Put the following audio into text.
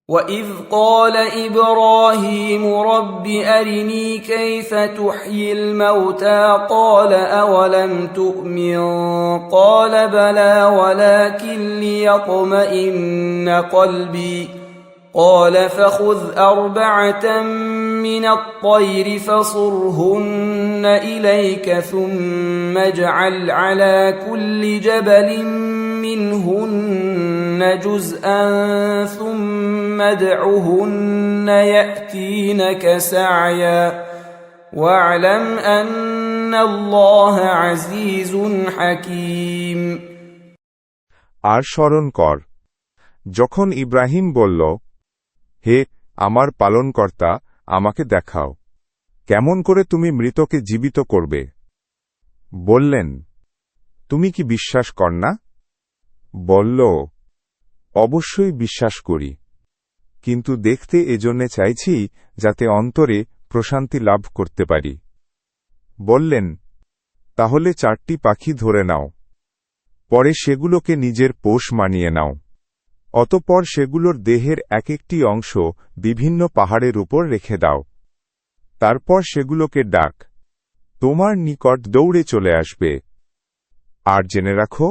وَإِذْ قَالَ إِبْرَاهِيمُ رَبِّ أَرِنِي كَيْفَ تُحْيِي الْمَوْتَى قَالَ أَوَلَمْ تُؤْمِنْ قَالَ بَلَى وَلَكِنْ لِيَطْمَئِنَّ قَلْبِي قَالَ فَخُذْ أَرْبَعَةً مِنَ الطَّيْرِ فَصُرْهُنَّ إِلَيْكَ ثُمَّ اجْعَلْ عَلَى كُلِّ جَبَلٍ مِّنْهُنَّ جُزْءًا ثُمَّ ادْعُهُنَّ يَأْتِينَكَ سَعْيًا وَاعْلَمْ أَنَّ اللَّهَ عَزِيزٌ حَكِيمٌ। আর স্মরণ কর, যখন ইব্রাহিম বলল, হে আমার পালনকর্তা, আমাকে দেখাও, কেমন করে তুমি মৃতকে জীবিত করবে। বললেন, তুমি কি বিশ্বাস কর না? বলল, অবশ্যই বিশ্বাস করি, কিন্তু দেখতে এজন্যে চাইছি যাতে অন্তরে প্রশান্তি লাভ করতে পারি। বললেন, তাহলে 4টি পাখি ধরে নাও, পরে সেগুলোকে নিজের পোষ মানিয়ে নাও, অতঃপর সেগুলোর দেহের এক একটি অংশ বিভিন্ন পাহাড়ের উপর রেখে দাও, তারপর সেগুলোকে ডাক, তোমার নিকট দৌড়ে চলে আসবে। আর জেনে রাখো,